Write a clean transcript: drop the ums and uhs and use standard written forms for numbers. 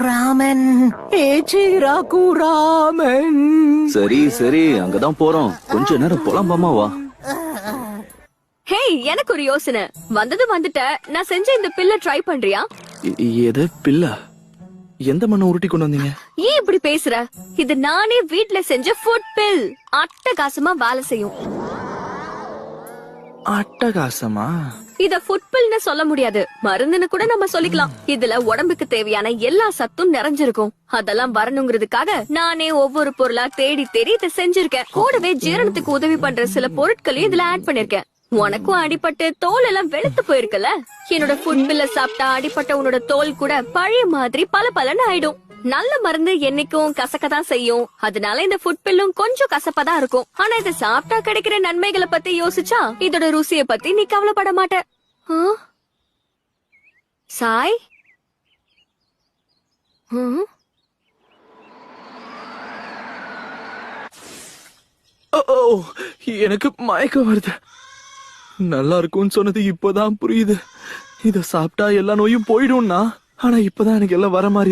ராமன் ஏச்சிராக்கு ராமன். சரி சரி, அங்கதான் போறோம். கொஞ்ச நேரம் புலம்பாமா வா. ஹே, எனக்கு ஒரு யோசனை. வந்துட்ட. நான் செஞ்ச இந்த பில்ல ட்ரை பண்றியா? எது பில்ல? எந்த மண்ணை உருட்டி கொண்டு வந்தீங்க? ஏன் இப்படி பேசுற? இது நானே வீட்ல செஞ்ச ஃபுட் பில். அட்டகாசமா வேலை செய்யும். அட்டகாசமா? இத ஃபுட் பில்னு சொல்ல முடியாது, மருந்துன்னு கூட நம்ம சொல்லிக்கலாம். இதுல உடம்புக்கு தேவையான எல்லா சத்தும் நிறைஞ்சிருக்கும். அதெல்லாம் வரணுங்கிறதுக்காக நானே ஒவ்வொரு பொருளா தேடி இதை செஞ்சிருக்கேன். கூடவே ஜீரணத்துக்கு உதவி பண்ற சில பொருட்களையும் இதுல ஆட் பண்ணிருக்கேன். உனக்கும் அடிபட்டு தோல் எல்லாம் வெளுத்து போயிருக்கல. என்னோட ஃபுட் பில்ல சாப்பிட்டா அடிபட்ட உன்னோட தோல் கூட பழைய மாதிரி பளபளன்னு ஆயிடும். நல்ல மருந்து என்னைக்கும் கசக்கதான் செய்யும். அதனால இந்த ஃபுட் பில்லும் கொஞ்சம் கசப்பாதான் இருக்கும். ஆனா இதை சாப்பிட்டா கிடைக்கிற நன்மைகளை பத்தி யோசிச்சா இதோட ருசிய பத்தி நீ கவலைப்பட மாட்ட. சாய், எனக்கு மயக்கம் வருது. நல்லா இருக்கும்னு சொன்னது இப்பதான் புரியுது. இத சாப்பிட்டா எல்லா நோயும் போயிடும்னா, ஆனா இப்பதான் எனக்கு எல்லாம் வர மாதிரி